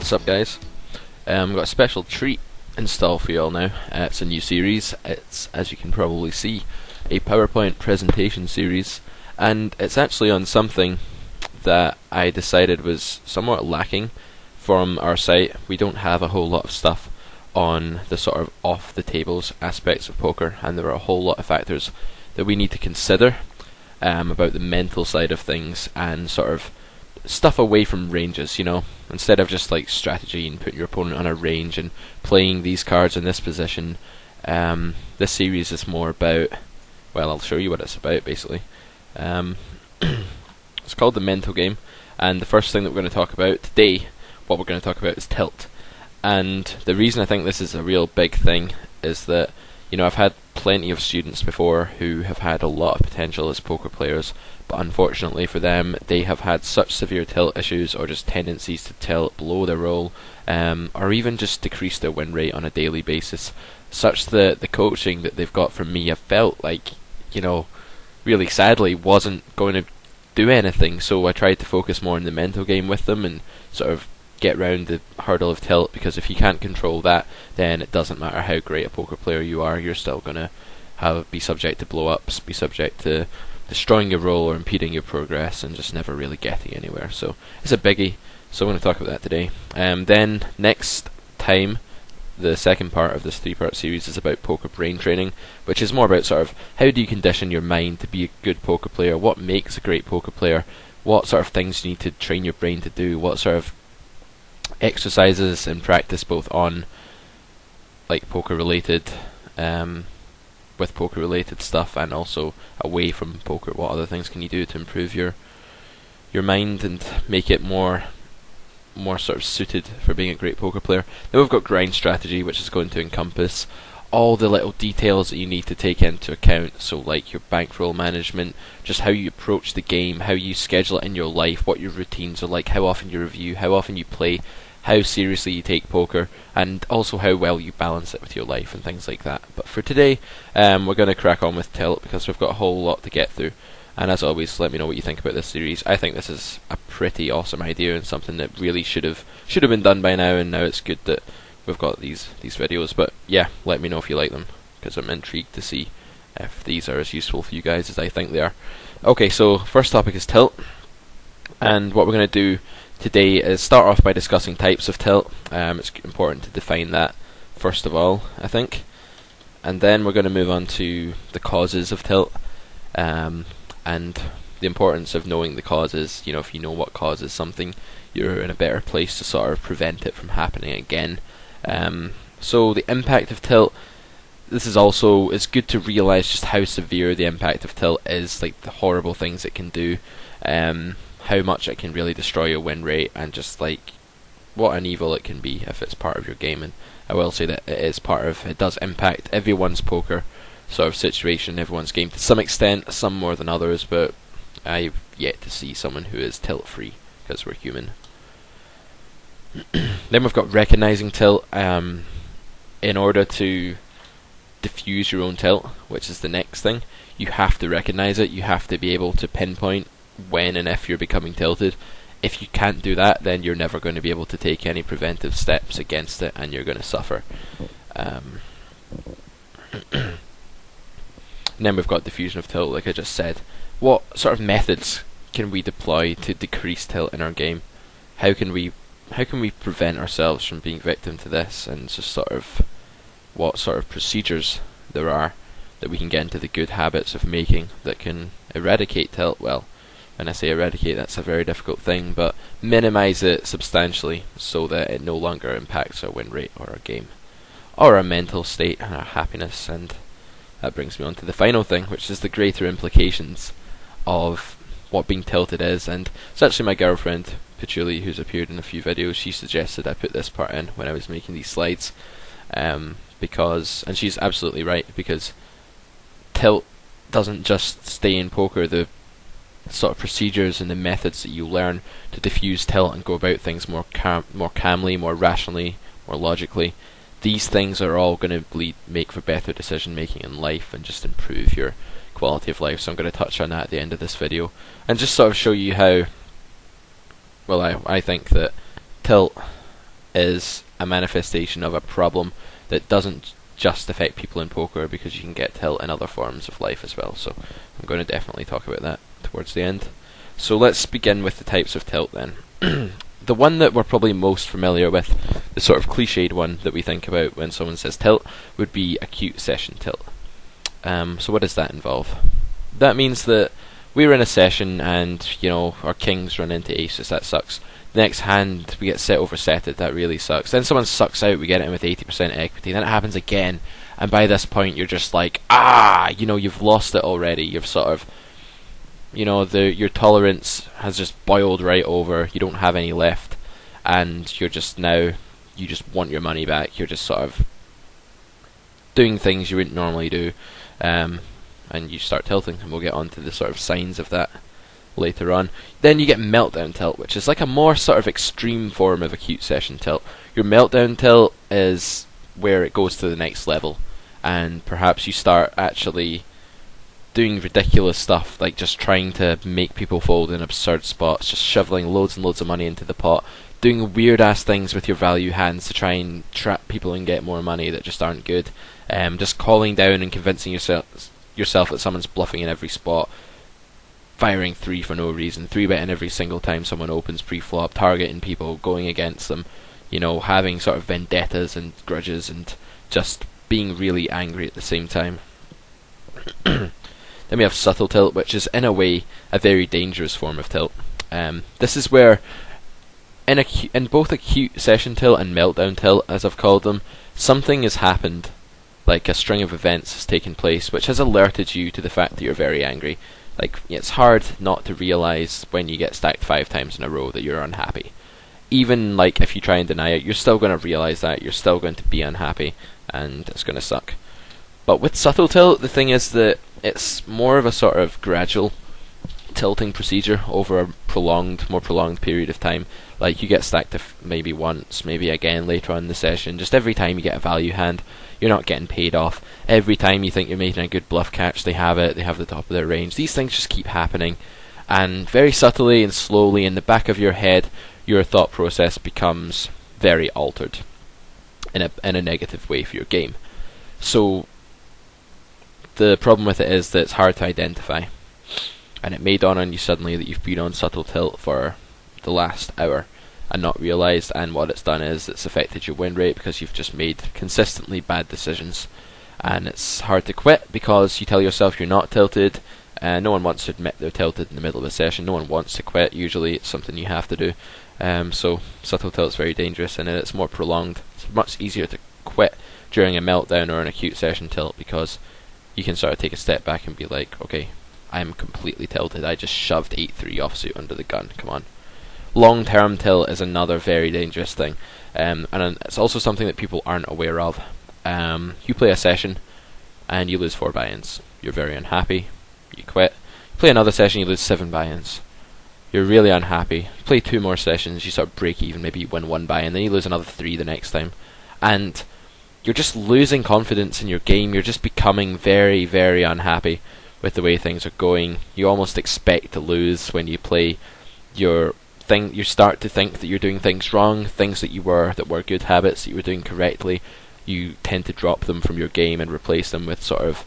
What's up, guys? I've got a special treat in store for you all now. It's a new series. It's, as you can probably see, a PowerPoint presentation series, and it's actually on something that I decided was somewhat lacking from our site. We don't have a whole lot of stuff on the sort of off-the-tables aspects of poker, and there are a whole lot of factors that we need to consider about the mental side of things and sort of stuff away from ranges, you know, instead of just like strategy and putting your opponent on a range and playing these cards in this position. This series is more about, well, I'll show you what it's about basically. It's called the mental game, and the first thing that we're going to talk about today, what we're going to talk about is tilt. And the reason I think this is a real big thing is that, you know, I've had plenty of students before who have had a lot of potential as poker players, but unfortunately for them, they have had such severe tilt issues or just tendencies to tilt below their roll, or even just decrease their win rate on a daily basis, such that the coaching that they've got from me, I felt like, you know, really sadly wasn't going to do anything. So I tried to focus more on the mental game with them and sort of get round the hurdle of tilt, because if you can't control that, then it doesn't matter how great a poker player you are, you're still going to be subject to blow-ups, be subject to destroying your roll or impeding your progress and just never really getting anywhere. So it's a biggie, so I'm going to talk about that today. Then next time, the second part of this three-part series is about poker brain training, which is more about sort of how do you condition your mind to be a good poker player, what makes a great poker player, what sort of things you need to train your brain to do, what sort of exercises and practice both on like poker related with poker related stuff and also away from poker, what other things can you do to improve your mind and make it more sort of suited for being a great poker player. Then we've got grind strategy, which is going to encompass all the little details that you need to take into account, so like your bankroll management, just how you approach the game, how you schedule it in your life, what your routines are like, how often you review, how often you play, how seriously you take poker, and also how well you balance it with your life and things like that. But for today, we're going to crack on with tilt because we've got a whole lot to get through. And as always, let me know what you think about this series. I think this is a pretty awesome idea and something that really should have been done by now, and now it's good that we've got these videos. But yeah, let me know if you like them, because I'm intrigued to see if these are as useful for you guys as I think they are. Okay, so first topic is tilt, and what we're going to do today is start off by discussing types of tilt. It's important to define that first of all, I think, and then we're going to move on to the causes of tilt, and the importance of knowing the causes. You know, if you know what causes something, you're in a better place to sort of prevent it from happening again. So the impact of tilt, this is also, it's good to realise just how severe the impact of tilt is, like the horrible things it can do, how much it can really destroy your win rate, and just like what an evil it can be if it's part of your game. And I will say that it does impact everyone's poker sort of situation, everyone's game to some extent, some more than others, but I've yet to see someone who is tilt free, because we're human. Then we've got recognizing tilt. In order to diffuse your own tilt, which is the next thing, you have to recognize it. You have to be able to pinpoint when and if you're becoming tilted. If you can't do that, then you're never going to be able to take any preventive steps against it, and you're going to suffer. And then we've got diffusion of tilt, like I just said. What sort of methods can we deploy to decrease tilt in our game? How can we prevent ourselves from being victim to this, and just sort of what sort of procedures there are that we can get into the good habits of making that can eradicate tilt? Well, when I say eradicate, that's a very difficult thing, but minimize it substantially so that it no longer impacts our win rate or our game or our mental state and our happiness. And that brings me on to the final thing, which is the greater implications of what being tilted is. And it's actually my girlfriend Patchouli, who's appeared in a few videos, she suggested I put this part in when I was making these slides, because, and she's absolutely right, because tilt doesn't just stay in poker. The sort of procedures and the methods that you learn to diffuse tilt and go about things more calmly, more rationally, more logically, these things are all going to make for better decision making in life and just improve your quality of life. So I'm going to touch on that at the end of this video and just sort of show you how, well, I think that tilt is a manifestation of a problem that doesn't just affect people in poker, because you can get tilt in other forms of life as well. So I'm going to definitely talk about that towards the end. So let's begin with the types of tilt then. The one that we're probably most familiar with, the sort of cliched one that we think about when someone says tilt, would be acute session tilt. So what does that involve? That means that we're in a session and, our kings run into aces, that sucks. The next hand we get set oversetted, that really sucks. Then someone sucks out, we get it in with 80% equity, then it happens again, and by this point you're just like, you've lost it already. You've sort of, your tolerance has just boiled right over, you don't have any left, and you just want your money back. You're just sort of doing things you wouldn't normally do, and you start tilting, and we'll get on to the sort of signs of that later on. Then you get meltdown tilt, which is like a more sort of extreme form of acute session tilt. Your meltdown tilt is where it goes to the next level, and perhaps you start actually doing ridiculous stuff, like just trying to make people fold in absurd spots, just shoveling loads and loads of money into the pot, doing weird ass things with your value hands to try and trap people and get more money that just aren't good, just calling down and convincing yourself that someone's bluffing in every spot, firing 3 for no reason, 3-betting every single time someone opens pre-flop, targeting people, going against them, having sort of vendettas and grudges, and just being really angry at the same time. Then we have subtle tilt, which is in a way a very dangerous form of tilt. This is where in both acute session tilt and meltdown tilt, as I've called them, something has happened, like a string of events has taken place, which has alerted you to the fact that you're very angry. Like, it's hard not to realise when you get stacked 5 times in a row that you're unhappy. Even like if you try and deny it, you're still going to realise that, you're still going to be unhappy, and it's going to suck. But with subtle tilt, the thing is that it's more of a sort of gradual tilting procedure over a more prolonged period of time. Like, you get stacked maybe once, maybe again later on in the session. Just every time you get a value hand, you're not getting paid off. Every time you think you're making a good bluff catch, they have it, they have the top of their range. These things just keep happening, and very subtly and slowly in the back of your head, your thought process becomes very altered in a negative way for your game. So the problem with it is that it's hard to identify, and it may dawn on you suddenly that you've been on subtle tilt for the last hour and not realised, and what it's done is it's affected your win rate because you've just made consistently bad decisions. And it's hard to quit because you tell yourself you're not tilted, and no one wants to admit they're tilted in the middle of a session. No one wants to quit. Usually it's something you have to do. So subtle tilt is very dangerous, and it's more prolonged. It's much easier to quit during a meltdown or an acute session tilt, because you can sort of take a step back and be like, okay, I'm completely tilted. I just shoved 8-3 offsuit under the gun. Come on. Long-term tilt is another very dangerous thing, and it's also something that people aren't aware of. You play a session and you lose 4 buy-ins. You're very unhappy. You quit. You play another session, you lose 7 buy-ins. You're really unhappy. You play 2 more sessions, you sort of break even. Maybe you win 1 buy-in, then you lose another 3 the next time, and you're just losing confidence in your game. You're just becoming very, very unhappy with the way things are going. You almost expect to lose when you play your thing. You start to think that you're doing things wrong, things that were good habits that you were doing correctly. You tend to drop them from your game and replace them with sort of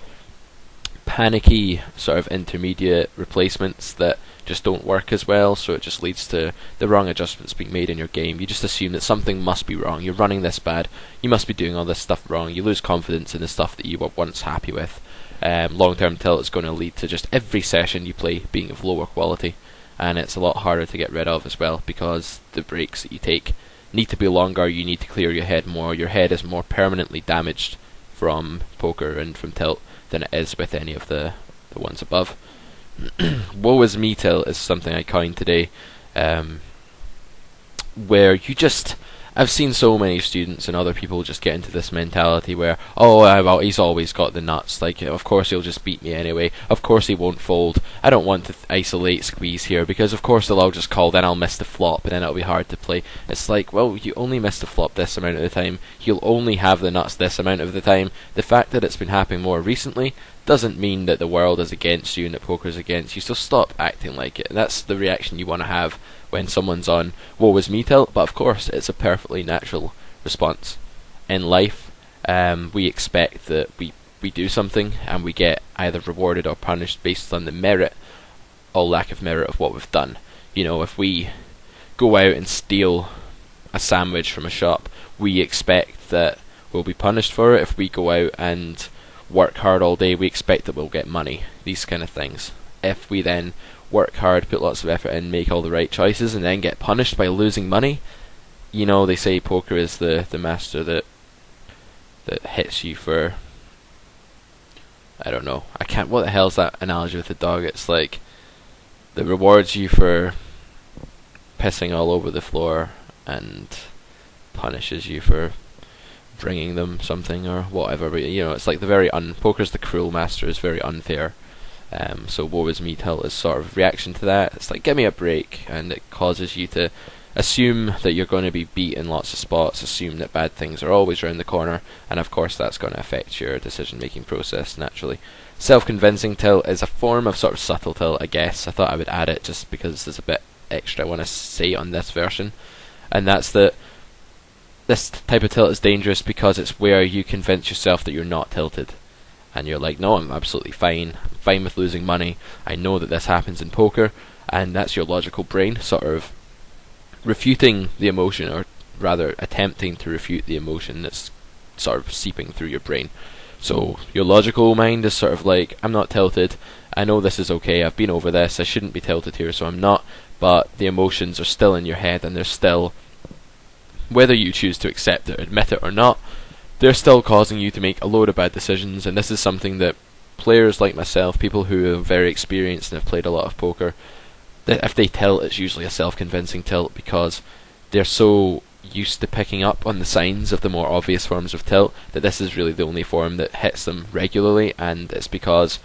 panicky, sort of intermediate replacements that just don't work as well, so it just leads to the wrong adjustments being made in your game. You just assume that something must be wrong. You're running this bad, you must be doing all this stuff wrong. You lose confidence in the stuff that you were once happy with. Long-term tilt is going to lead to just every session you play being of lower quality, and it's a lot harder to get rid of as well, because the breaks that you take need to be longer. You need to clear your head more. Your head is more permanently damaged from poker and from tilt than it is with any of the ones above. Woe is me tilt is something I coined today, where you just... I've seen so many students and other people just get into this mentality where, well, he's always got the nuts, like, of course he'll just beat me anyway, of course he won't fold, I don't want to isolate squeeze here, because of course they'll all just call, then I'll miss the flop, and then it'll be hard to play. It's like, well, you only miss the flop this amount of the time, he'll only have the nuts this amount of the time. The fact that it's been happening more recently doesn't mean that the world is against you and that poker is against you, so stop acting like it. And that's the reaction you want to have when someone's on woe is me tilt, but of course it's a perfectly natural response. In life, we expect that we do something and we get either rewarded or punished based on the merit or lack of merit of what we've done. You know, if we go out and steal a sandwich from a shop, we expect that we'll be punished for it. If we go out and work hard all day, we expect that we'll get money. These kind of things. If we then work hard, put lots of effort in, make all the right choices, and then get punished by losing money, you know, they say poker is the master that hits you for, I don't know, I can't, what the hell's that analogy with the dog? It's like, that rewards you for pissing all over the floor and punishes you for bringing them something or whatever. But you know, it's like the very poker's the cruel master, is very unfair. So woe is me tilt is sort of reaction to that. It's like, give me a break, and it causes you to assume that you're going to be beat in lots of spots, assume that bad things are always around the corner, and of course that's going to affect your decision making process naturally. Self-convincing tilt is a form of sort of subtle tilt, I guess. I thought I would add it just because there's a bit extra I want to say on this version, and that's that this type of tilt is dangerous because it's where you convince yourself that you're not tilted. And you're like, no, I'm absolutely fine. I'm fine with losing money. I know that this happens in poker. And that's your logical brain sort of refuting the emotion, or rather attempting to refute the emotion that's sort of seeping through your brain. So your logical mind is sort of like, I'm not tilted. I know this is okay. I've been over this. I shouldn't be tilted here, so I'm not. But the emotions are still in your head, and they're still, whether you choose to accept it, admit it or not, they're still causing you to make a load of bad decisions. And this is something that players like myself, people who are very experienced and have played a lot of poker, that if they tilt, it's usually a self-convincing tilt, because they're so used to picking up on the signs of the more obvious forms of tilt that this is really the only form that hits them regularly. And it's because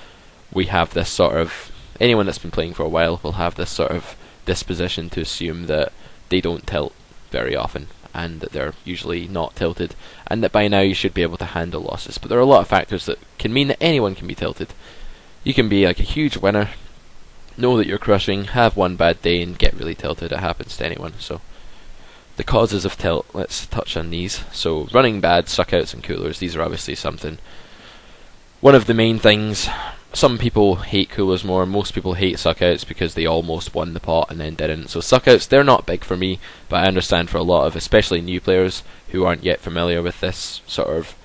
we have this sort of, anyone that's been playing for a while will have this sort of disposition to assume that they don't tilt very often, and that they're usually not tilted, and that by now you should be able to handle losses. But there are a lot of factors that can mean that anyone can be tilted. You can be like a huge winner, know that you're crushing, have one bad day and get really tilted. It happens to anyone. So the causes of tilt, let's touch on these. So running bad, suckouts and coolers, these are obviously something. One of the main things, some people hate coolers more, most people hate suckouts because they almost won the pot and then didn't. So suckouts, they're not big for me, but I understand for a lot of, especially new players who aren't yet familiar with this sort of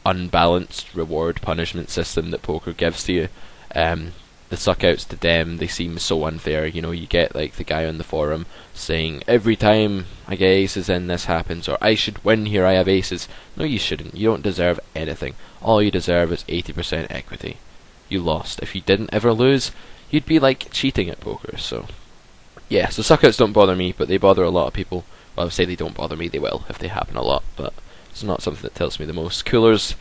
unbalanced reward punishment system that poker gives to you. The suckouts to them, they seem so unfair. You know, you get like the guy on the forum saying, every time I get aces in this happens, or I should win here, I have aces. No, you shouldn't. You don't deserve anything. All you deserve is 80% equity. You lost. If you didn't ever lose, you'd be like cheating at poker. So yeah, so suckouts don't bother me, but they bother a lot of people. Well, I would say they don't bother me, they will if they happen a lot, but it's not something that tilts me the most. Coolers,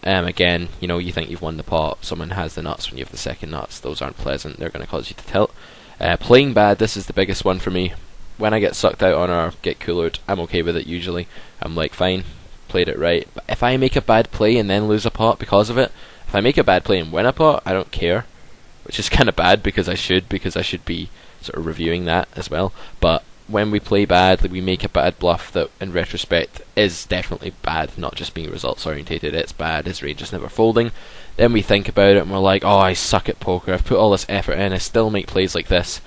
again, you know, you think you've won the pot, someone has the nuts when you have the second nuts. Those aren't pleasant, they're going to cause you to tilt. Playing bad, this is the biggest one for me. When I get sucked out on or get coolered, I'm okay with it usually. I'm like, fine, played it right. But if I make a bad play and then lose a pot because of it, if I make a bad play and win a pot, I don't care, which is kind of bad because I should be sort of reviewing that as well. But when we play bad, we make a bad bluff that in retrospect is definitely bad, not just being results orientated, it's bad, his range is never folding. Then we think about it and we're like, oh, I suck at poker, I've put all this effort in, I still make plays like this,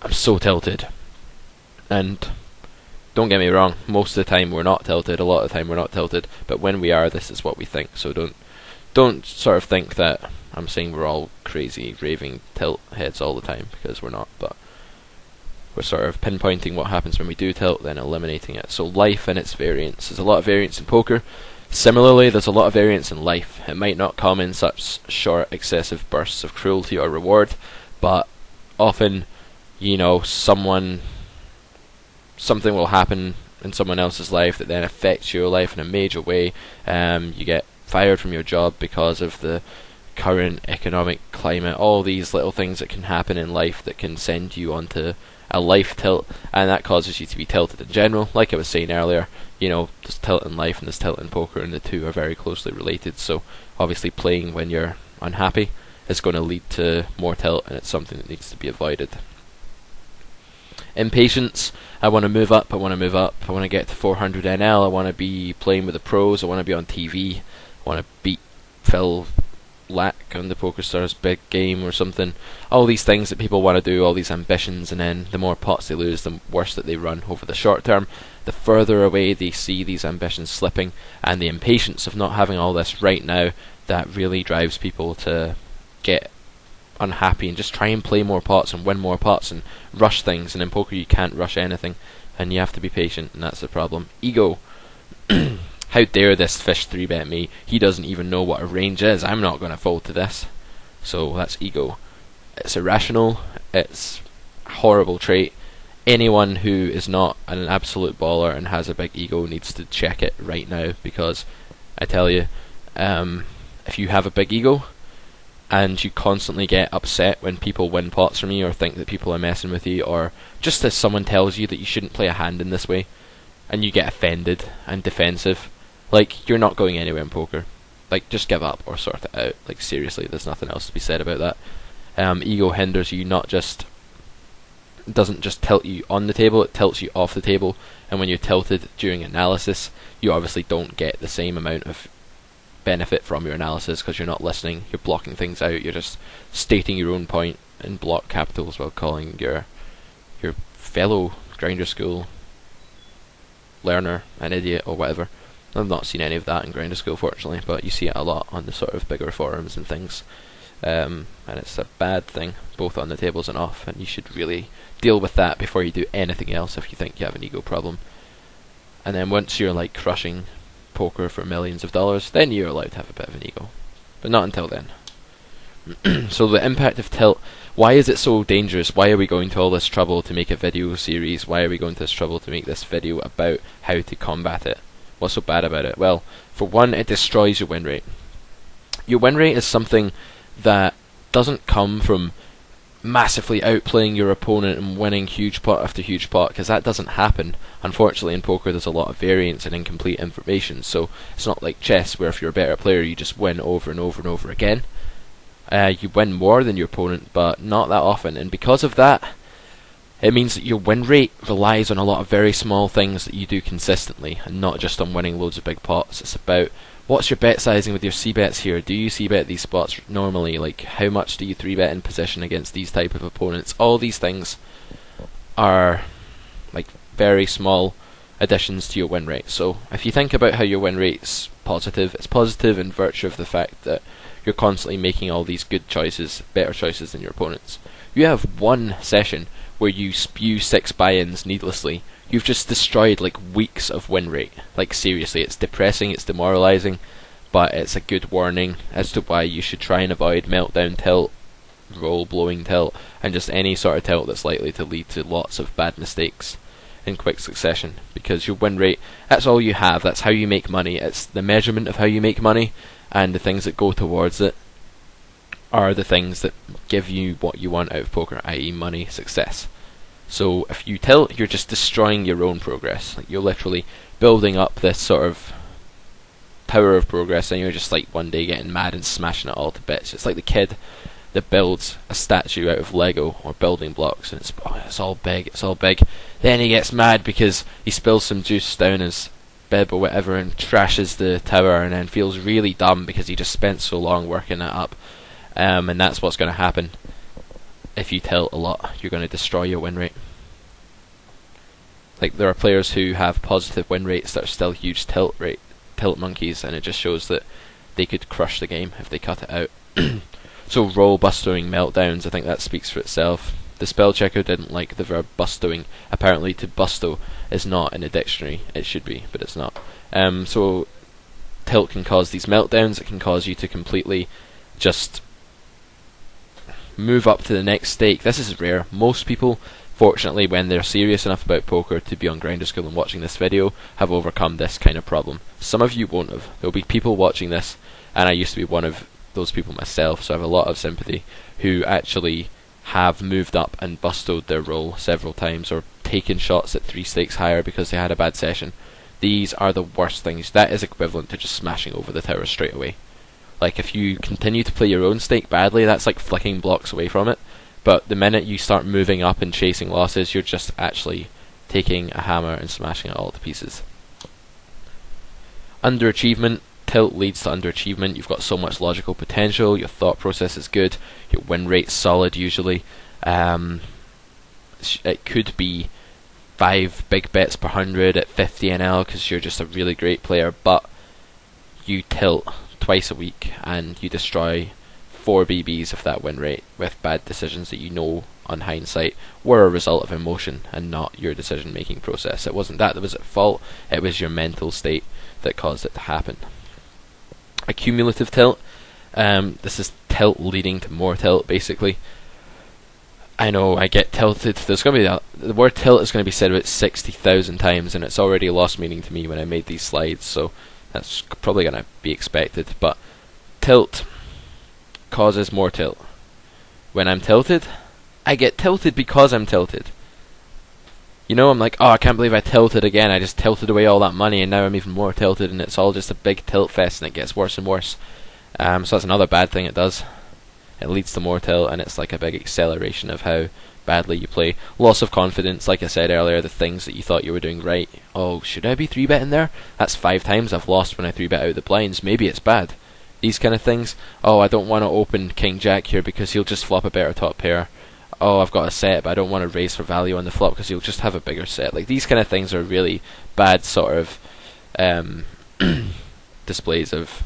I'm so tilted. And don't get me wrong, most of the time we're not tilted, a lot of the time we're not tilted, but when we are, this is what we think. So don't sort of think that I'm saying we're all crazy, raving tilt heads all the time, because we're not, but we're sort of pinpointing what happens when we do tilt, then eliminating it. So life and its variance. There's a lot of variance in poker. Similarly, there's a lot of variance in life. It might not come in such short, excessive bursts of cruelty or reward, but often, you know, something will happen in someone else's life that then affects your life in a major way. You get fired from your job because of the current economic climate, all these little things that can happen in life that can send you onto a life tilt, and that causes you to be tilted in general. Like I was saying earlier, you know, there's tilt in life and there's tilt in poker, and the two are very closely related. So obviously playing when you're unhappy, is going to lead to more tilt, and it's something that needs to be avoided. Impatience. I want to move up, I want to get to 400 NL, I want to be playing with the pros, I want to be on TV, I want to beat Phil Lack on the PokerStars big game or something. All these things that people want to do, all these ambitions, and then the more pots they lose, the worse that they run over the short term. The further away they see these ambitions slipping, and the impatience of not having all this right now, that really drives people to get unhappy and just try and play more pots and win more pots and rush things. And in poker you can't rush anything, and you have to be patient, and that's the problem. Ego. How dare this fish 3-bet me? He doesn't even know what a range is. I'm not going to fold to this. So that's ego. It's irrational. It's a horrible trait. Anyone who is not an absolute baller and has a big ego needs to check it right now, because I tell you, if you have a big ego and you constantly get upset when people win pots from you, or think that people are messing with you, or just as someone tells you that you shouldn't play a hand in this way, and you get offended and defensive, like, you're not going anywhere in poker. Like, just give up or sort it out. Like, seriously, there's nothing else to be said about that. Ego hinders you, not just... doesn't just tilt you on the table, it tilts you off the table. And when you're tilted during analysis, you obviously don't get the same amount of benefit from your analysis, because you're not listening, you're blocking things out, you're just stating your own point in block capitals while calling your fellow grinder school learner an idiot or whatever. I've not seen any of that in grinder school, fortunately, but you see it a lot on the sort of bigger forums and things, and it's a bad thing both on the tables and off, and you should really deal with that before you do anything else if you think you have an ego problem. And then once you're like crushing poker for millions of dollars, then you're allowed to have a bit of an ego, but not until then. So the impact of tilt. Why is it so dangerous? Why are we going to all this trouble to make a video series? Why are we going to this trouble to make this video about how to combat it? What's so bad about it? Well, for one, it destroys your win rate. Your win rate is something that doesn't come from massively outplaying your opponent and winning huge pot after huge pot, because that doesn't happen. Unfortunately, in poker there's a lot of variance and incomplete information, so it's not like chess where if you're a better player you just win over and over and over again. You win more than your opponent, but not that often, and because of that, it means that your win rate relies on a lot of very small things that you do consistently, and not just on winning loads of big pots. It's about what's your bet sizing with your c-bets here. Do you c-bet these spots normally? Like, how much do you 3-bet in position against these type of opponents? All these things are like very small additions to your win rate. So if you think about how your win rate's positive, it's positive in virtue of the fact that you're constantly making all these good choices, better choices than your opponents. You have one session where you spew 6 buy-ins needlessly, you've just destroyed like weeks of win rate. Like, seriously, it's depressing, it's demoralizing, but it's a good warning as to why you should try and avoid meltdown tilt, roll blowing tilt, and just any sort of tilt that's likely to lead to lots of bad mistakes in quick succession. Because your win rate, that's all you have, that's how you make money, it's the measurement of how you make money, and the things that go towards it are the things that give you what you want out of poker, i.e. money, success. So if you tilt, you're just destroying your own progress. Like, you're literally building up this sort of tower of progress, and you're just like one day getting mad and smashing it all to bits. It's like the kid that builds a statue out of Lego or building blocks, and it's all big, it's all big. Then he gets mad because he spills some juice down his bib or whatever and trashes the tower, and then feels really dumb because he just spent so long working it up. And that's what's going to happen if you tilt a lot. You're going to destroy your win rate. Like, there are players who have positive win rates that are still huge tilt monkeys, and it just shows that they could crush the game if they cut it out. So roll, bustoing, meltdowns, I think that speaks for itself. The spell checker didn't like the verb bustoing. Apparently to busto is not in a dictionary. It should be, but it's not. So tilt can cause these meltdowns. It can cause you to completely just move up to the next stake. This is rare. Most people, fortunately, when they're serious enough about poker to be on Grinder School and watching this video, have overcome this kind of problem. Some of you won't have. There'll be people watching this, and I used to be one of those people myself, so I have a lot of sympathy, who actually have moved up and bustoed their roll several times, or taken shots at 3 stakes higher because they had a bad session. These are the worst things. That is equivalent to just smashing over the tower straight away. Like, if you continue to play your own stake badly, that's like flicking blocks away from it. But the minute you start moving up and chasing losses, you're just actually taking a hammer and smashing it all to pieces. Underachievement. Tilt leads to underachievement. You've got so much logical potential, your thought process is good, your win rate's solid usually. It could be 5 big bets per 100 at 50 NL because you're just a really great player, but you tilt twice a week and you destroy 4 BBs of that win rate with bad decisions that you know on hindsight were a result of emotion and not your decision making process. It wasn't that was at fault, it was your mental state that caused it to happen. Accumulative tilt. This is tilt leading to more tilt, basically. I know I get tilted. There's going to be the word tilt is going to be said about 60,000 times, and it's already lost meaning to me when I made these slides, so that's probably going to be expected. But tilt causes more tilt. When I'm tilted, I get tilted because I'm tilted. You know, I'm like, oh, I can't believe I tilted again. I just tilted away all that money, and now I'm even more tilted, and it's all just a big tilt fest, and it gets worse and worse. So that's another bad thing it does. It leads to more tilt, and it's like a big acceleration of how badly you play. Loss of confidence, like I said earlier, the things that you thought you were doing right. Oh, should I be 3-betting there? That's 5 times I've lost when I 3-bet out the blinds. Maybe it's bad. These kind of things. Oh, I don't want to open King Jack here because he'll just flop a better top pair. Oh, I've got a set, but I don't want to raise for value on the flop because he'll just have a bigger set. Like, these kind of things are really bad sort of displays of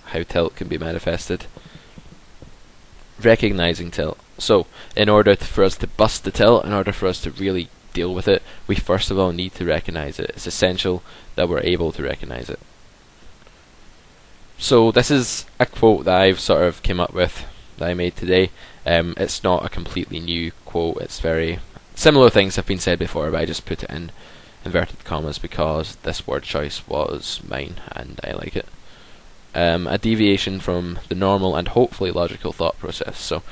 how tilt can be manifested. Recognizing tilt. So, in order for us to bust the tilt, in order for us to really deal with it, we first of all need to recognize it. It's essential that we're able to recognize it. So, this is a quote that I've sort of came up with, that I made today. It's not a completely new quote. It's very similar things have been said before, but I just put it in inverted commas because this word choice was mine and I like it. A deviation from the normal and hopefully logical thought process. So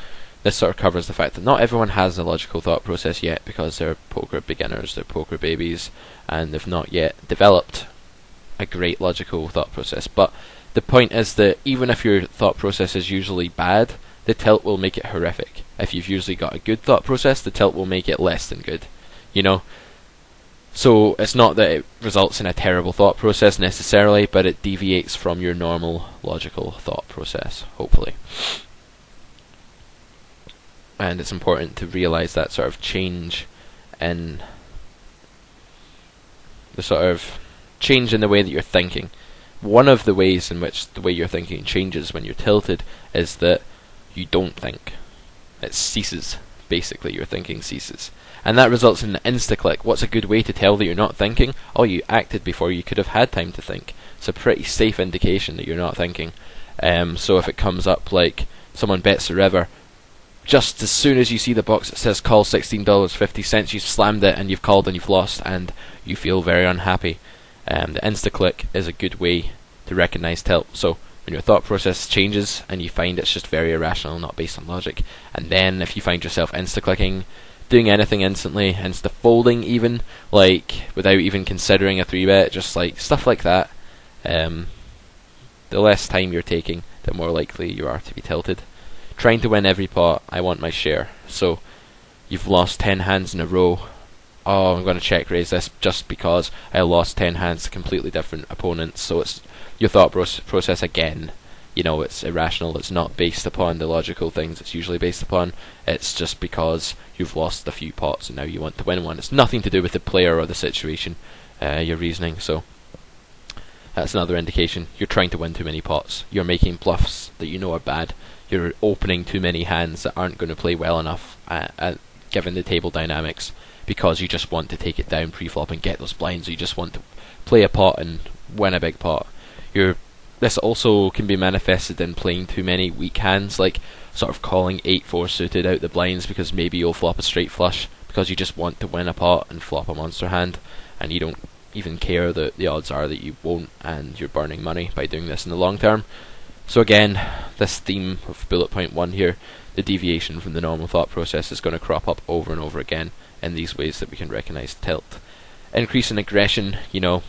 this sort of covers the fact that not everyone has a logical thought process yet because they're poker beginners, they're poker babies, and they've not yet developed a great logical thought process. But the point is that even if your thought process is usually bad, the tilt will make it horrific. If you've usually got a good thought process, the tilt will make it less than good. You know? So it's not that it results in a terrible thought process necessarily, but it deviates from your normal logical thought process, hopefully. And it's important to realize that sort of change in the sort of change in the way that you're thinking. One of the ways in which the way you're thinking changes when you're tilted is that you don't think. It ceases. Basically, your thinking ceases. And that results in an insta-click. What's a good way to tell that you're not thinking? Oh, you acted before you could have had time to think. It's a pretty safe indication that you're not thinking. So if it comes up like someone bets the river, just as soon as you see the box that says call $16.50, you've slammed it and you've called and you've lost and you feel very unhappy. The insta-click is a good way to recognize tilt. So when your thought process changes and you find it's just very irrational, not based on logic, and then if you find yourself insta-clicking, doing anything instantly, insta-folding even, like without even considering a 3-bet, just like stuff like that, the less time you're taking, the more likely you are to be tilted. Trying to win every pot, I want my share. So you've lost 10 hands in a row. Oh, I'm going to check raise this just because I lost 10 hands to completely different opponents. So it's your thought process again. You know, it's irrational. It's not based upon the logical things it's usually based upon. It's just because you've lost a few pots and now you want to win one. It's nothing to do with the player or the situation, your reasoning. So that's another indication. You're trying to win too many pots. You're making bluffs that you know are bad. You're opening too many hands that aren't going to play well enough given the table dynamics, because you just want to take it down pre-flop and get those blinds. You just want to play a pot and win a big pot. This also can be manifested in playing too many weak hands, like sort of calling 8-4 suited out the blinds because maybe you'll flop a straight flush because you just want to win a pot and flop a monster hand, and you don't even care that the odds are that you won't, and you're burning money by doing this in the long term. So again, this theme of bullet point 1 here, the deviation from the normal thought process, is going to crop up over and over again in these ways that we can recognize tilt. Increase in aggression,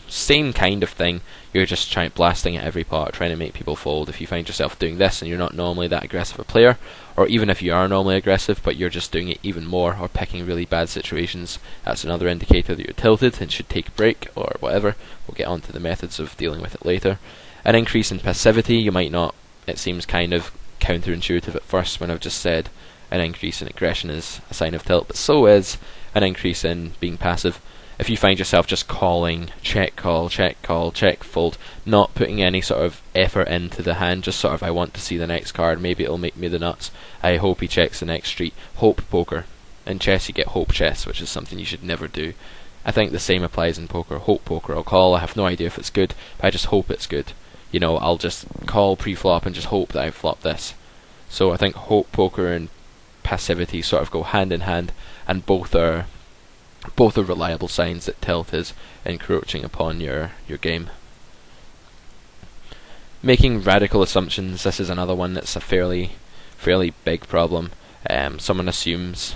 same kind of thing. You're just blasting at every pot, trying to make people fold. If you find yourself doing this and you're not normally that aggressive a player, or even if you are normally aggressive but you're just doing it even more, or picking really bad situations, that's another indicator that you're tilted and should take a break, or whatever. We'll get onto the methods of dealing with it later. An increase in passivity, you might not, it seems kind of counterintuitive at first when I've just said an increase in aggression is a sign of tilt, but so is an increase in being passive. If you find yourself just calling, check call, check fold, not putting any sort of effort into the hand, just sort of, I want to see the next card, maybe it'll make me the nuts, I hope he checks the next street, hope poker. In chess you get hope chess, which is something you should never do. I think the same applies in poker. Hope poker, I'll call, I have no idea if it's good, but I just hope it's good. I'll just call pre-flop and just hope that I flop this. So I think hope poker and passivity sort of go hand in hand, and both are reliable signs that tilt is encroaching upon your game. Making radical assumptions, this is another one that's a fairly big problem. Someone assumes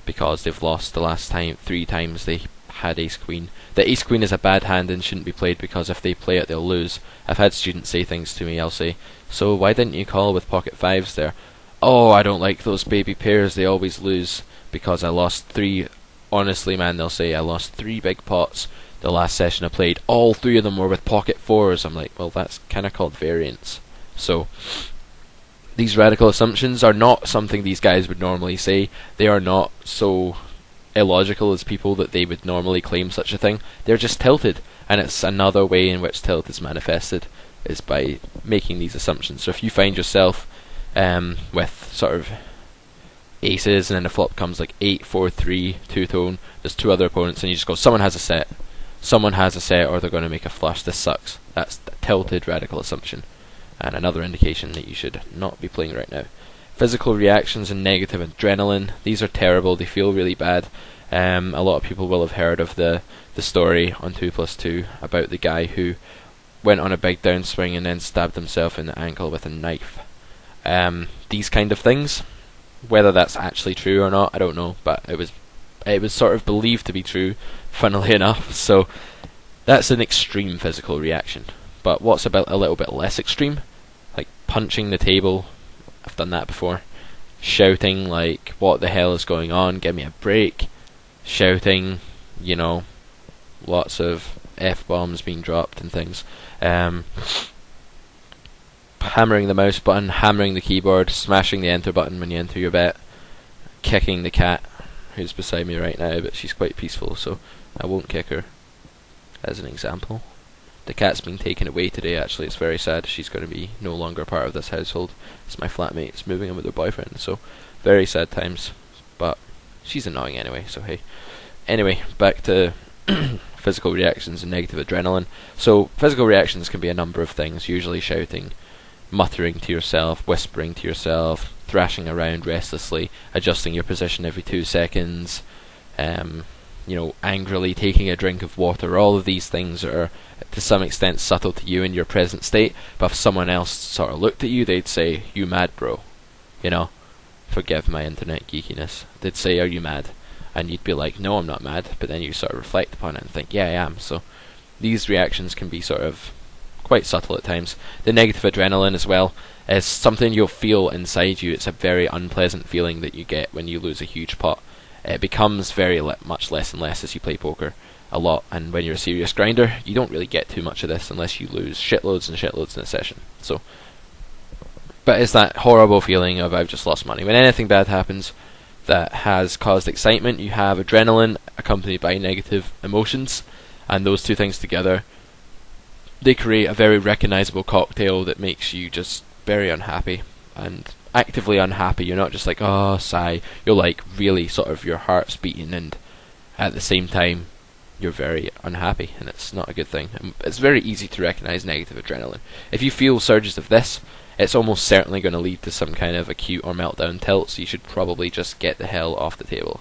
because they've lost the last 3 times they had ace queen, that ace queen is a bad hand and shouldn't be played because if they play it they'll lose. I've had students say things to me. I'll say, so why didn't you call with pocket fives there? Oh, I don't like those baby pairs, they always lose because I lost 3. Honestly, man, they'll say I lost 3 big pots the last session I played. All 3 of them were with pocket 4s. I'm like, well, that's kind of called variance. So these radical assumptions are not something these guys would normally say. They are not so illogical as people that they would normally claim such a thing. They're just tilted, and it's another way in which tilt is manifested, is by making these assumptions. So if you find yourself with sort of aces and then the flop comes like 8, 4, 3, two-tone, there's 2 other opponents and you just go, someone has a set or they're going to make a flush, this sucks. That's the tilted radical assumption, and another indication that you should not be playing right now. Physical reactions and negative adrenaline, these are terrible, they feel really bad. A lot of people will have heard of the story on 2+2 about the guy who went on a big downswing and then stabbed himself in the ankle with a knife. These kind of things, whether that's actually true or not, I don't know, but it was sort of believed to be true, funnily enough. So that's an extreme physical reaction. But what's about a little bit less extreme, like punching the table, I've done that before. Shouting like, what the hell is going on, give me a break. Shouting, lots of F-bombs being dropped and things. Hammering the mouse button, hammering the keyboard, smashing the enter button when you enter your bet, kicking the cat, who's beside me right now, but she's quite peaceful, so I won't kick her, as an example. The cat's been taken away today, actually. It's very sad. She's going to be no longer part of this household. It's my flatmate. It's moving in with her boyfriend, so very sad times, but she's annoying anyway, so hey. Anyway, back to physical reactions and negative adrenaline. So physical reactions can be a number of things, usually shouting, muttering to yourself, whispering to yourself, thrashing around restlessly, adjusting your position every 2 seconds, angrily taking a drink of water. All of these things are to some extent subtle to you in your present state, but if someone else sort of looked at you, they'd say, you mad, bro? Forgive my internet geekiness. They'd say, are you mad? And you'd be like, no, I'm not mad, but then you sort of reflect upon it and think, yeah, I am. So these reactions can be sort of quite subtle at times. The negative adrenaline as well is something you'll feel inside you. It's a very unpleasant feeling that you get when you lose a huge pot. It becomes very much less and less as you play poker a lot, and when you're a serious grinder you don't really get too much of this unless you lose shitloads and shitloads in a session. So, but it's that horrible feeling of I've just lost money. When anything bad happens that has caused excitement, you have adrenaline accompanied by negative emotions, and those 2 things together, they create a very recognizable cocktail that makes you just very unhappy, and actively unhappy. You're not just like, oh, sigh. You're like really sort of your heart's beating, and at the same time you're very unhappy, and it's not a good thing. And it's very easy to recognize negative adrenaline. If you feel surges of this, it's almost certainly going to lead to some kind of acute or meltdown tilt, so you should probably just get the hell off the table.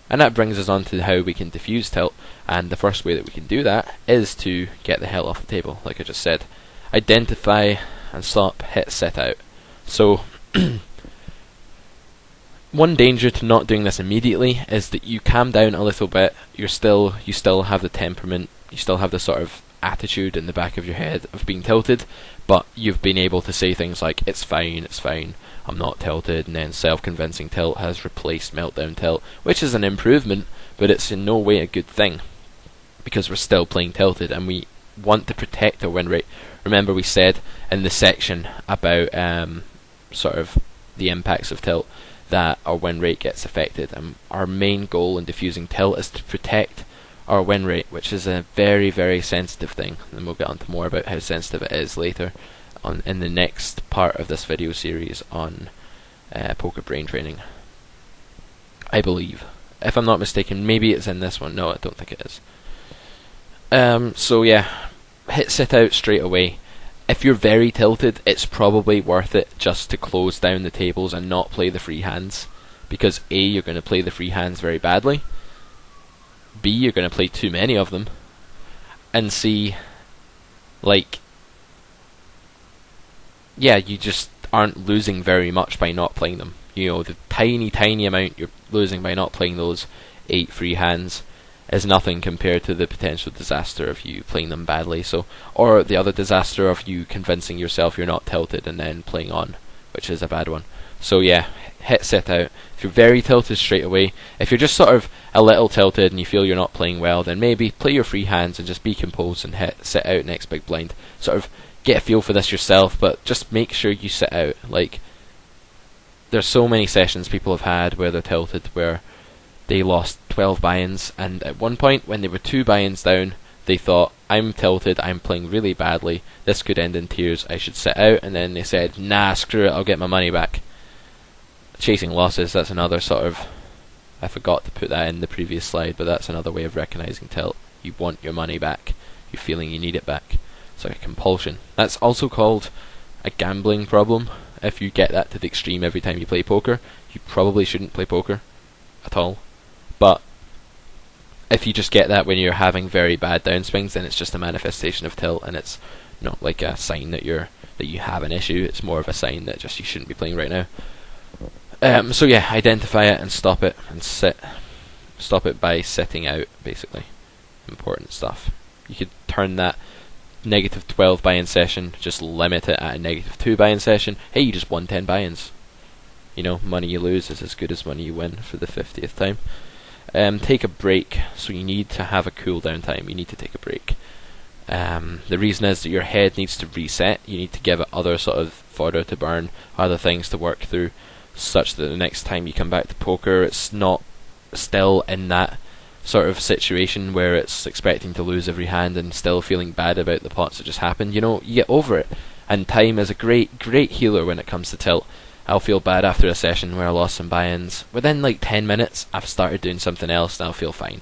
And that brings us on to how we can diffuse tilt, and the first way that we can do that is to get the hell off the table, like I just said. Identify and stop, hit, set out. So one danger to not doing this immediately is that you calm down a little bit. You still have the temperament, you still have the sort of attitude in the back of your head of being tilted, but you've been able to say things like, it's fine, I'm not tilted, and then self-convincing tilt has replaced meltdown tilt, which is an improvement, but it's in no way a good thing, because we're still playing tilted, and we want to protect our win rate. Remember we said in the section about sort of the impacts of tilt that our win rate gets affected, and our main goal in diffusing tilt is to protect our win rate, which is a very, very sensitive thing, and we'll get on to more about how sensitive it is later on in the next part of this video series on poker brain training, I believe. If I'm not mistaken, maybe it's in this one. No, I don't think it is. So yeah, hit sit out straight away. If you're very tilted, it's probably worth it just to close down the tables and not play the free hands, because A, you're going to play the free hands very badly, B, you're going to play too many of them, and C, like, yeah, you just aren't losing very much by not playing them. You know, the tiny amount you're losing by not playing those 8 free hands is nothing compared to the potential disaster of you playing them badly. So, or the other disaster of you convincing yourself you're not tilted and then playing on, which is a bad one. So yeah, hit sit out. If you're very tilted, straight away. If you're just sort of a little tilted and you feel you're not playing well, then maybe play your free hands and just be composed and hit sit out next big blind. Sort of get a feel for this yourself, but just make sure you sit out. Like, there's so many sessions people have had where they're tilted, where they lost 12 buy-ins, and at one point when they were 2 buy-ins down, they thought, I'm tilted, I'm playing really badly, this could end in tears, I should sit out, and then they said, nah, screw it, I'll get my money back. Chasing losses, that's another sort of, I forgot to put that in the previous slide, but that's another way of recognizing tilt. You want your money back, you're feeling you need it back. It's like a compulsion. That's also called a gambling problem. If you get that to the extreme every time you play poker, you probably shouldn't play poker at all. But if you just get that when you're having very bad downswings, then it's just a manifestation of tilt, and it's not like a sign that you have an issue. It's more of a sign that just you shouldn't be playing right now. So yeah, identify it and stop it, and stop it by sitting out, basically. Important stuff. You could turn that negative 12 buy-in session, just limit it at a negative 2 buy-in session. Hey, you just won 10 buy-ins. You know, money you lose is as good as money you win for the 50th time. Take a break. So you need to have a cool down time. You need to take a break. The reason is that your head needs to reset. You need to give it other sort of fodder to burn, other things to work through, such that the next time you come back to poker, it's not still in that sort of situation where it's expecting to lose every hand and still feeling bad about the pots that just happened. You know, you get over it. And time is a great healer when it comes to tilt. I'll feel bad after a session where I lost some buy-ins. Within like 10 minutes, I've started doing something else and I'll feel fine.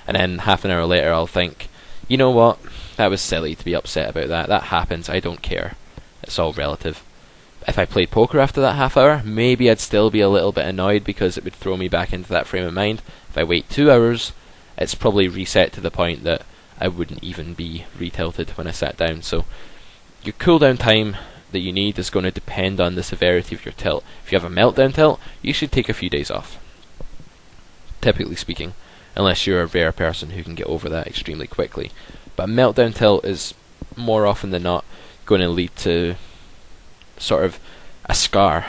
And then half an hour later, I'll think, you know what? That was silly to be upset about that. That happens. I don't care. It's all relative. If I played poker after that half hour, maybe I'd still be a little bit annoyed because it would throw me back into that frame of mind. If I wait 2 hours, it's probably reset to the point that I wouldn't even be retilted when I sat down. So your cooldown time that you need is going to depend on the severity of your tilt. If you have a meltdown tilt, you should take a few days off, typically speaking, unless you're a rare person who can get over that extremely quickly. But a meltdown tilt is more often than not going to lead to sort of a scar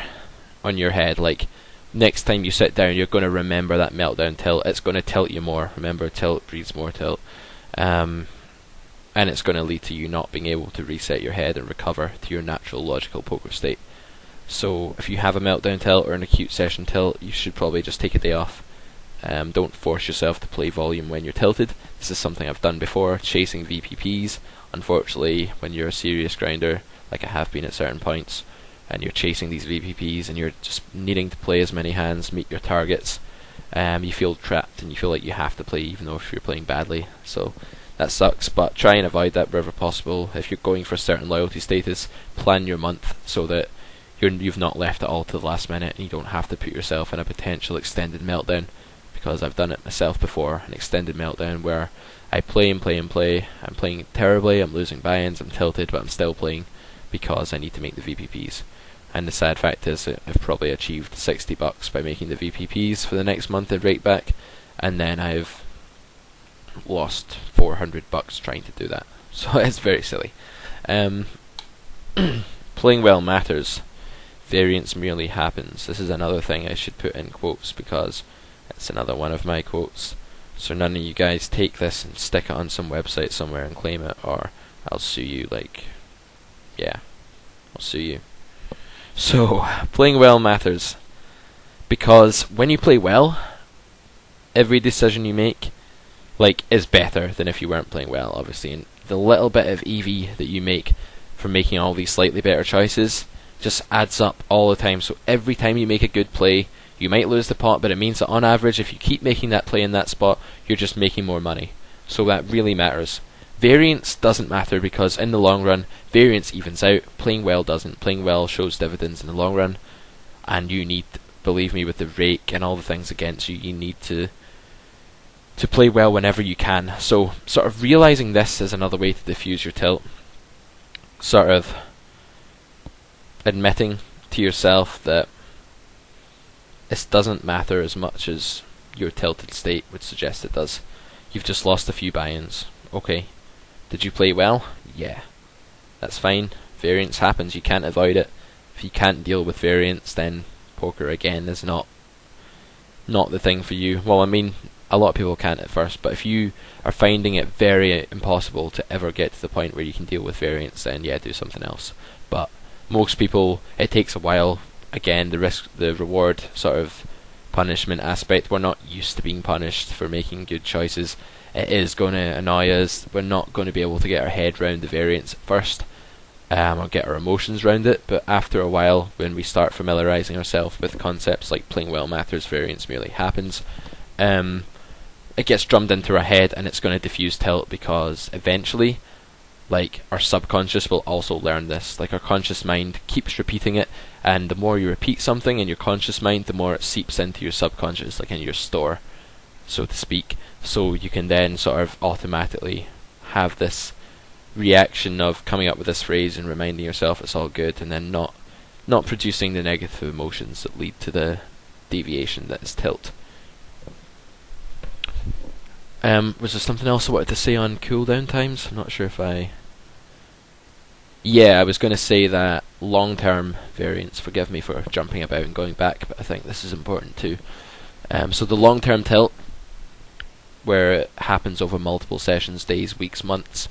on your head. Like, next time you sit down, you're going to remember that meltdown tilt. It's going to tilt you more. Remember, tilt breeds more tilt. And it's going to lead to you not being able to reset your head and recover to your natural logical poker state. So if you have a meltdown tilt or an acute session tilt, you should probably just take a day off. Don't force yourself to play volume when you're tilted. This is something I've done before, chasing VPPs. Unfortunately, when you're a serious grinder, like I have been at certain points, and you're chasing these VPPs and you're just needing to play as many hands, meet your targets, you feel trapped and you feel like you have to play even though if you're playing badly. So that sucks, but try and avoid that wherever possible. If you're going for a certain loyalty status, plan your month so that you've not left it all to the last minute and you don't have to put yourself in a potential extended meltdown, because I've done it myself before, an extended meltdown where I play and play and play, I'm playing terribly, I'm losing buy-ins, I'm tilted, but I'm still playing because I need to make the VPPs. And the sad fact is that I've probably achieved $60 by making the VPPs for the next month and right back, and then I've lost $400 trying to do that. So it's very silly. Playing well matters. Variance merely happens. This is another thing I should put in quotes because it's another one of my quotes. So none of you guys take this and stick it on some website somewhere and claim it, or I'll sue you. I'll sue you. So, playing well matters. Because when you play well, every decision you make, is better than if you weren't playing well, obviously. And the little bit of EV that you make from making all these slightly better choices just adds up all the time. So every time you make a good play, you might lose the pot, but it means that on average, if you keep making that play in that spot, you're just making more money. So that really matters. Variance doesn't matter because in the long run, variance evens out. Playing well doesn't. Playing well shows dividends in the long run, and you need, believe me, with the rake and all the things against you, you need to play well whenever you can. So sort of realizing this is another way to diffuse your tilt. Sort of admitting to yourself that this doesn't matter as much as your tilted state would suggest it does. You've just lost a few buy-ins. Okay. Did you play well? Yeah. That's fine. Variance happens. You can't avoid it. If you can't deal with variance, then poker again is not the thing for you. Well, I mean, a lot of people can't at first, but if you are finding it very impossible to ever get to the point where you can deal with variance, then yeah, do something else. But most people, it takes a while. Again, the reward sort of punishment aspect, we're not used to being punished for making good choices. It is going to annoy us. We're not going to be able to get our head around the variance at first, or get our emotions around it, but after a while, when we start familiarising ourselves with concepts like playing well matters, variance merely happens, it gets drummed into our head and it's going to diffuse tilt, because eventually, our subconscious will also learn this. Our conscious mind keeps repeating it, and the more you repeat something in your conscious mind, the more it seeps into your subconscious, in your store, so to speak. So you can then sort of automatically have this reaction of coming up with this phrase and reminding yourself it's all good, and then not producing the negative emotions that lead to the deviation that is tilt. Was there something else I wanted to say on cooldown times? I'm not sure if I... Yeah, I was going to say that long-term variance, forgive me for jumping about and going back, but I think this is important too. So the long-term tilt, where it happens over multiple sessions, days, weeks, months,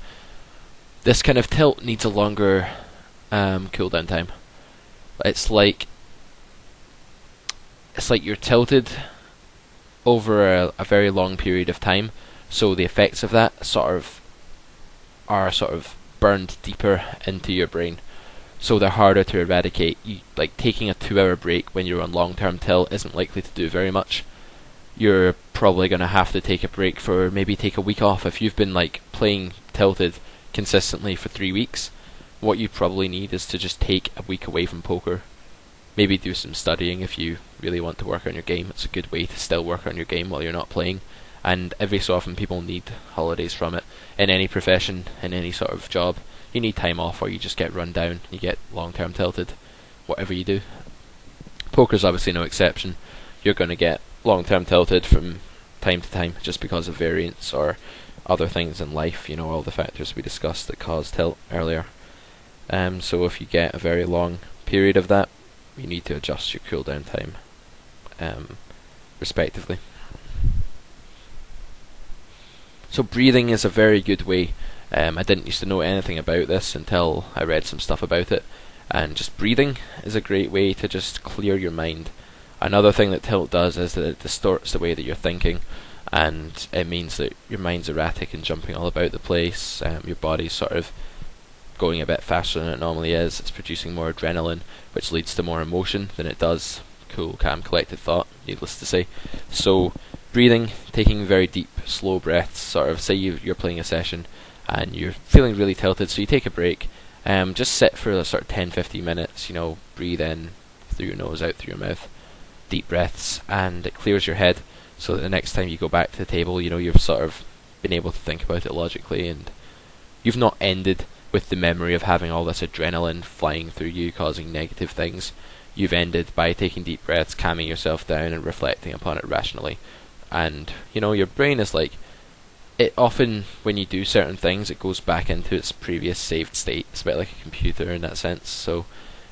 this kind of tilt needs a longer cooldown time. It's like you're tilted over a very long period of time, so the effects of that are burned deeper into your brain, so they're harder to eradicate. Taking a 2-hour break when you're on long-term tilt isn't likely to do very much. You're probably going to have to take a break for maybe take a week off. If you've been playing tilted consistently for 3 weeks, what you probably need is to just take a week away from poker. Maybe do some studying if you really want to work on your game. It's a good way to still work on your game while you're not playing. And every so often people need holidays from it. In any profession, in any sort of job, you need time off or you just get run down, you get long-term tilted, whatever you do. Poker's obviously no exception. You're going to get long-term tilted from time to time just because of variance or other things in life, all the factors we discussed that cause tilt earlier. So if you get a very long period of that, you need to adjust your cooldown time respectively. So breathing is a very good way. I didn't used to know anything about this until I read some stuff about it, and just breathing is a great way to just clear your mind. Another thing that tilt does is that it distorts the way that you're thinking, and it means that your mind's erratic and jumping all about the place. Your body's sort of going a bit faster than it normally is. It's producing more adrenaline, which leads to more emotion than it does cool, calm, collected thought, needless to say. So breathing, taking very deep, slow breaths, sort of say you're playing a session and you're feeling really tilted, so you take a break, just sit for a sort of 10-15 minutes, breathe in through your nose, out through your mouth, deep breaths, and it clears your head, so that the next time you go back to the table, you've sort of been able to think about it logically, and you've not ended with the memory of having all this adrenaline flying through you, causing negative things, you've ended by taking deep breaths, calming yourself down, and reflecting upon it rationally. And, your brain is like, it often, when you do certain things, it goes back into its previous saved state. It's a bit like a computer in that sense. So,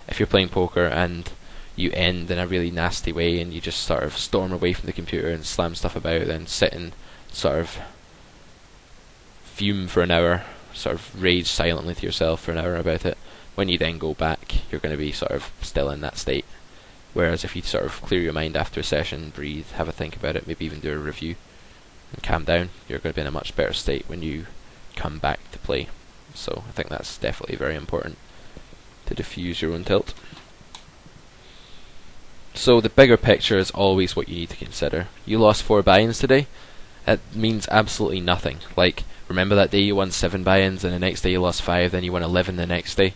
if you're playing poker and you end in a really nasty way and you just sort of storm away from the computer and slam stuff about, then sit and sort of fume for an hour, sort of rage silently to yourself for an hour about it, when you then go back, you're going to be sort of still in that state. Whereas if you sort of clear your mind after a session, breathe, have a think about it, maybe even do a review, and calm down, you're going to be in a much better state when you come back to play. So I think that's definitely very important, to diffuse your own tilt. So the bigger picture is always what you need to consider. You lost 4 buy-ins today. It means absolutely nothing. Like, remember that day you won 7 buy-ins and the next day you lost 5, then you won 11 the next day?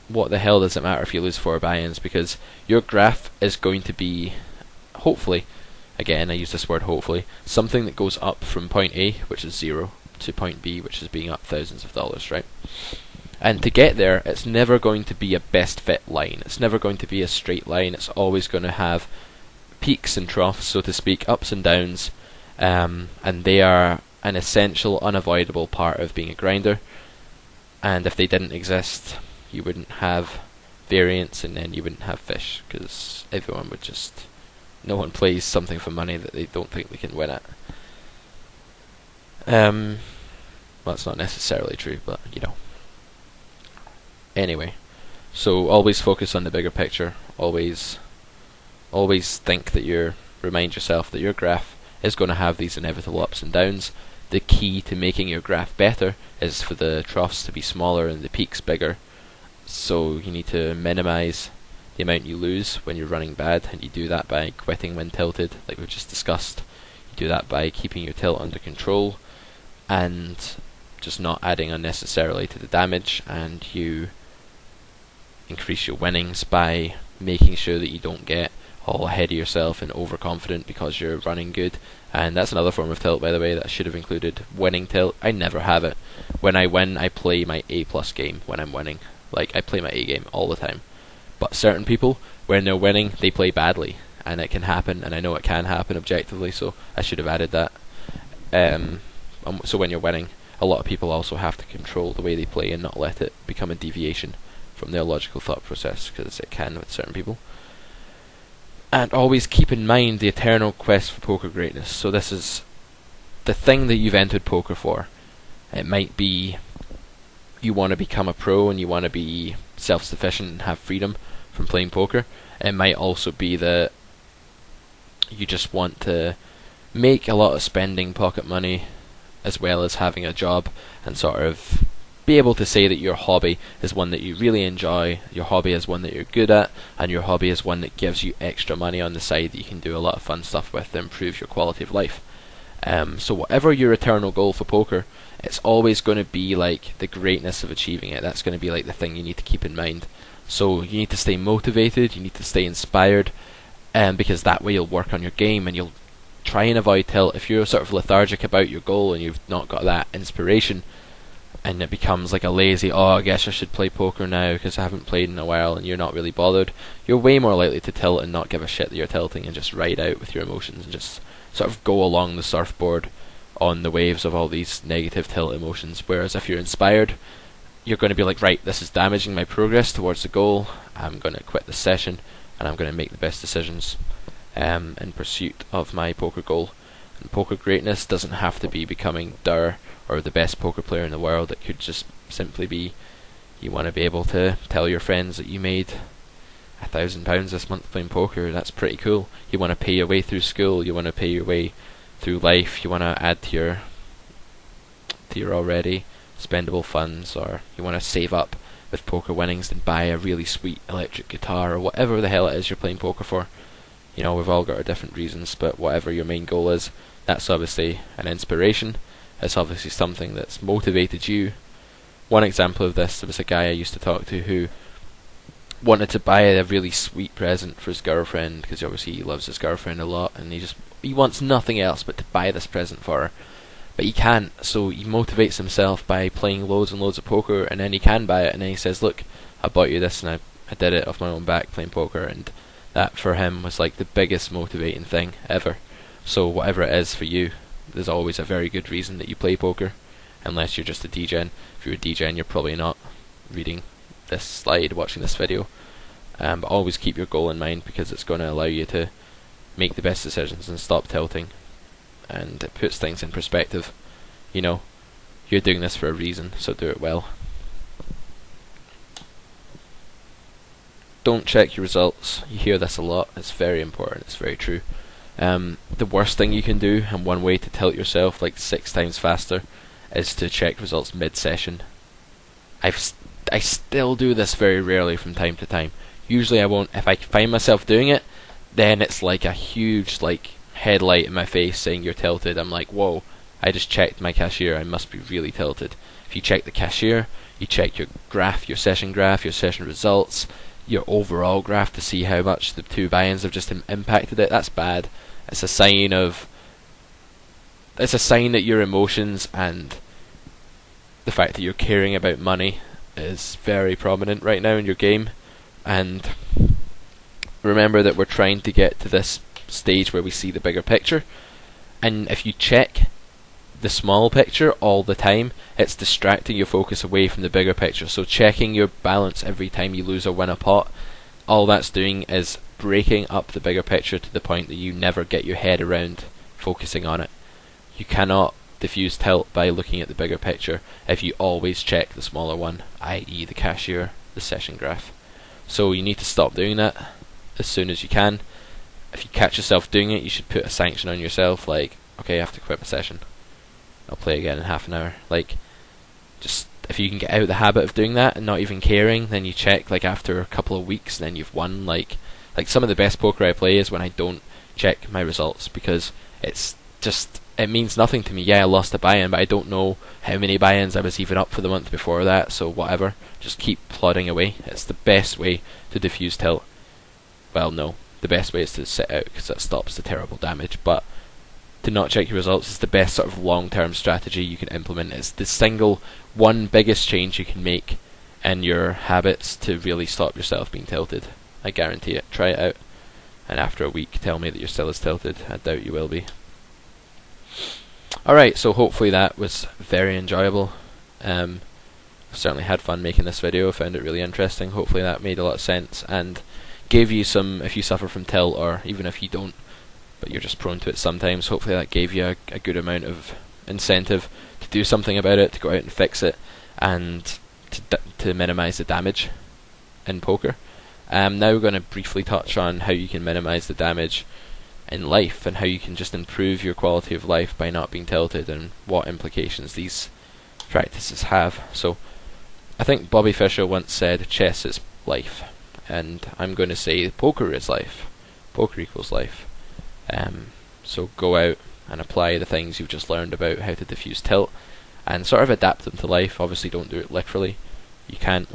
What the hell does it matter if you lose 4 buy-ins? Because your graph is going to be, hopefully, again I use this word hopefully, something that goes up from point A, which is 0, to point B, which is being up thousands of dollars, right? And to get there, it's never going to be a best fit line. It's never going to be a straight line. It's always going to have peaks and troughs, so to speak, ups and downs, and they are an essential, unavoidable part of being a grinder. And if they didn't exist, you wouldn't have variance, and then you wouldn't have fish, because everyone would just... no one plays something for money that they don't think they can win at. Well, it's not necessarily true, but, Anyway, so always focus on the bigger picture. Always think that remind yourself that your graph is going to have these inevitable ups and downs. The key to making your graph better is for the troughs to be smaller and the peaks bigger. So you need to minimize the amount you lose when you're running bad, and you do that by quitting when tilted, like we've just discussed. You do that by keeping your tilt under control and just not adding unnecessarily to the damage, and you increase your winnings by making sure that you don't get all ahead of yourself and overconfident because you're running good. And that's another form of tilt, by the way, that I should have included. Winning tilt. I never have it. When I win, I play my A+ game when I'm winning. Like, I play my A game all the time. But certain people, when they're winning, they play badly, and it can happen, and I know it can happen objectively, so I should have added that. So when you're winning, a lot of people also have to control the way they play and not let it become a deviation from their logical thought process, because it can with certain people. And always keep in mind the eternal quest for poker greatness. So this is the thing that you've entered poker for. It might be you want to become a pro and you want to be self-sufficient and have freedom from playing poker. It might also be that you just want to make a lot of spending pocket money as well as having a job, and sort of be able to say that your hobby is one that you really enjoy, your hobby is one that you're good at, and your hobby is one that gives you extra money on the side that you can do a lot of fun stuff with to improve your quality of life. So whatever your eternal goal for poker, it's always going to be like the greatness of achieving it. That's going to be like the thing you need to keep in mind. So you need to stay motivated, you need to stay inspired, because that way you'll work on your game and you'll try and avoid tilt. If you're sort of lethargic about your goal and you've not got that inspiration, and it becomes like a lazy, I guess I should play poker now because I haven't played in a while, and you're not really bothered, you're way more likely to tilt and not give a shit that you're tilting and just ride out with your emotions and just sort of go along the surfboard on the waves of all these negative tilt emotions. Whereas if you're inspired, you're going to be like, right, this is damaging my progress towards the goal, I'm going to quit this session and I'm going to make the best decisions in pursuit of my poker goal. And poker greatness doesn't have to be becoming Durr or the best poker player in the world. It could just simply be you want to be able to tell your friends that you made £1,000 this month playing poker. That's pretty cool. You want to pay your way through school, you want to pay your way through life, you want to add to your already spendable funds, or you want to save up with poker winnings and buy a really sweet electric guitar, or whatever the hell it is you're playing poker for. You know, we've all got our different reasons, but whatever your main goal is, that's obviously an inspiration. It's obviously something that's motivated you. One example of this, there was a guy I used to talk to who wanted to buy a really sweet present for his girlfriend, because obviously he loves his girlfriend a lot, and he wants nothing else but to buy this present for her. but he can't, so he motivates himself by playing loads and loads of poker, and then he can buy it, and then he says, look, I bought you this, and I did it off my own back playing poker, and that for him was like the biggest motivating thing ever. So whatever it is for you, there's always a very good reason that you play poker, unless you're just a degen. If you're a degen, you're probably not reading this slide, watching this video. But always keep your goal in mind, because it's going to allow you to make the best decisions and stop tilting, and it puts things in perspective. You know, you're doing this for a reason, so do it well. Don't check your results. You hear this a lot. It's very important. It's very true. The worst thing you can do, and one way to tilt yourself like 6 times faster, is to check results mid-session. I still do this very rarely from time to time. Usually I won't. If I find myself doing it, then it's like a huge headlight in my face saying you're tilted. I'm like, whoa, I just checked my cashier, I must be really tilted. If you check the cashier, you check your graph, your session results, your overall graph to see how much the 2 buy-ins have just impacted it. That's bad. It's a sign that your emotions and the fact that you're caring about money is very prominent right now in your game. And remember that we're trying to get to this stage where we see the bigger picture, and if you check the small picture all the time, it's distracting your focus away from the bigger picture. So checking your balance every time you lose or win a pot, all that's doing is breaking up the bigger picture to the point that you never get your head around focusing on it. You cannot diffuse tilt by looking at the bigger picture if you always check the smaller one, i.e. the cashier, the session graph. So you need to stop doing that as soon as you can. If you catch yourself doing it, you should put a sanction on yourself, like, okay, I have to quit my session, I'll play again in half an hour. Just if you can get out of the habit of doing that and not even caring, then you check after a couple of weeks, and then you've won. Like some of the best poker I play is when I don't check my results, because it means nothing to me. Yeah, I lost a buy-in, but I don't know how many buy-ins I was even up for the month before that, so whatever, just keep plodding away. It's the best way to diffuse tilt. Well, no, the best way is to sit out, because that stops the terrible damage, but to not check your results is the best sort of long-term strategy you can implement. It's the single one biggest change you can make in your habits to really stop yourself being tilted. I guarantee it. Try it out, and after a week tell me that you're still as tilted. I doubt you will be. Alright, so hopefully that was very enjoyable. I've certainly had fun making this video. I found it really interesting. Hopefully that made a lot of sense and gave you some, if you suffer from tilt, or even if you don't, but you're just prone to it sometimes, hopefully that gave you a good amount of incentive to do something about it, to go out and fix it, and to minimise the damage in poker. Now we're going to briefly touch on how you can minimise the damage in life, and how you can just improve your quality of life by not being tilted, and what implications these practices have. So I think Bobby Fischer once said chess is life, and I'm going to say poker is life. Poker equals life. So go out and apply the things you've just learned about how to diffuse tilt, and sort of adapt them to life. Obviously don't do it literally. You can't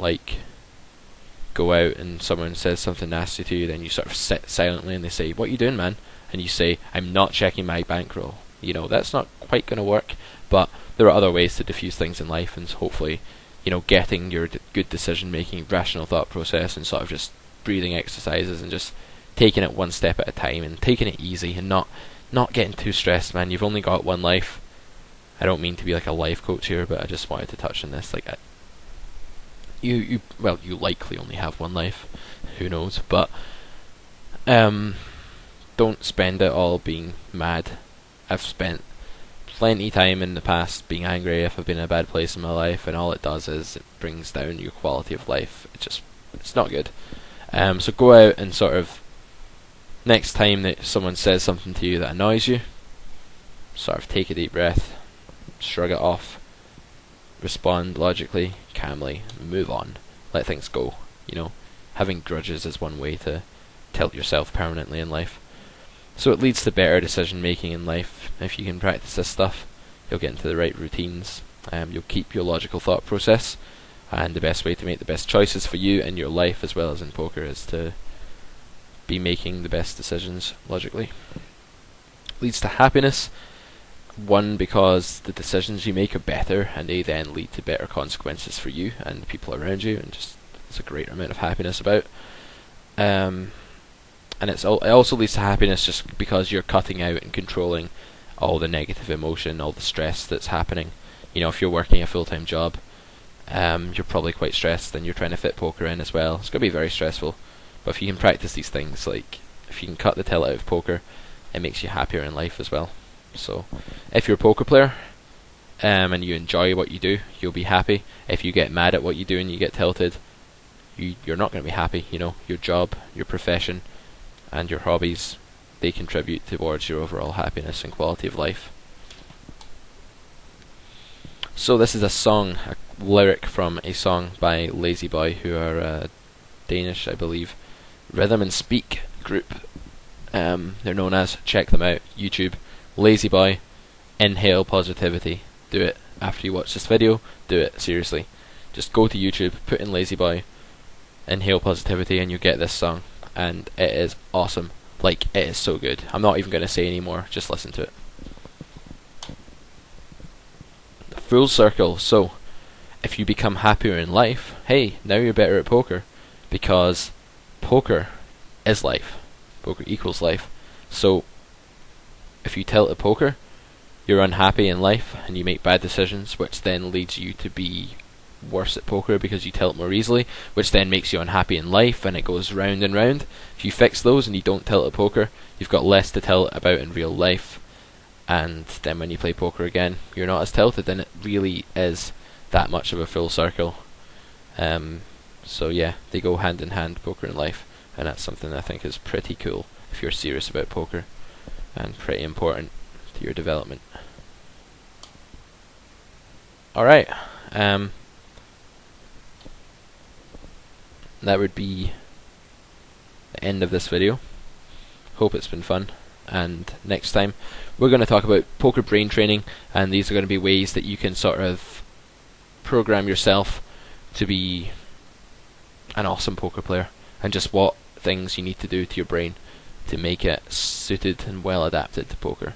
go out and someone says something nasty to you, then you sort of sit silently and they say, what are you doing, man? And you say, I'm not checking my bankroll. That's not quite going to work, but there are other ways to diffuse things in life, and hopefully getting your good decision making, rational thought process, and sort of just breathing exercises, and just taking it one step at a time, and taking it easy, and not getting too stressed, man. You've only got one life. I don't mean to be like a life coach here, but I just wanted to touch on this. You likely only have one life. Who knows? But don't spend it all being mad. I've spent plenty time in the past being angry if I've been in a bad place in my life, and all it does is it brings down your quality of life. It's not good. So go out and sort of, next time that someone says something to you that annoys you, sort of take a deep breath, shrug it off, respond logically, calmly, move on, let things go. Having grudges is one way to tilt yourself permanently in life. So it leads to better decision making in life. If you can practice this stuff, you'll get into the right routines. You'll keep your logical thought process, and the best way to make the best choices for you in your life as well as in poker is to be making the best decisions logically. Leads to happiness. One, because the decisions you make are better, and they then lead to better consequences for you and the people around you, and just it's a greater amount of happiness about. And it also leads to happiness just because you're cutting out and controlling all the negative emotion, all the stress that's happening. You know, if you're working a full-time job, you're probably quite stressed, and you're trying to fit poker in as well. It's going to be very stressful. But if you can practice these things, like if you can cut the tilt out of poker, it makes you happier in life as well. So, if you're a poker player, and you enjoy what you do, you'll be happy. If you get mad at what you do and you get tilted, you're not going to be happy. You know, your job, your profession, and your hobbies, they contribute towards your overall happiness and quality of life. So this is a lyric from a song by Lazy Boy, who are Danish, I believe, rhythm and speak group. They're known as, check them out, YouTube, Lazy Boy, Inhale Positivity. Do it after you watch this video. Do it, seriously. Just go to YouTube, put in Lazy Boy, Inhale Positivity, and you get this song. And it is awesome. Like, it is so good. I'm not even going to say any more, just listen to it. Full circle. So, if you become happier in life, hey, now you're better at poker. Because poker is life. Poker equals life. So, if you tilt at poker, you're unhappy in life and you make bad decisions, which then leads you to be worse at poker because you tilt more easily, which then makes you unhappy in life, and it goes round and round. If you fix those and you don't tilt at poker, you've got less to tilt about in real life, and then when you play poker again, you're not as tilted, and it really is that much of a full circle. So yeah, they go hand in hand, poker and life, and that's something I think is pretty cool if you're serious about poker, and pretty important to your development. Alright, that would be the end of this video. Hope it's been fun, and next time we're going to talk about poker brain training, and these are going to be ways that you can sort of program yourself to be an awesome poker player, and just what things you need to do to your brain to make it suited and well adapted to poker.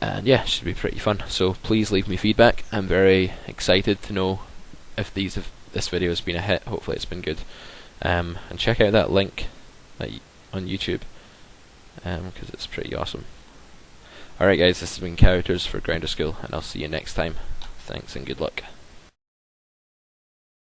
And yeah, it should be pretty fun. So please leave me feedback. I'm very excited to know if this video has been a hit. Hopefully it's been good. And check out that link on YouTube, because it's pretty awesome. Alright guys, this has been Characters for Grinder School, and I'll see you next time. Thanks and good luck.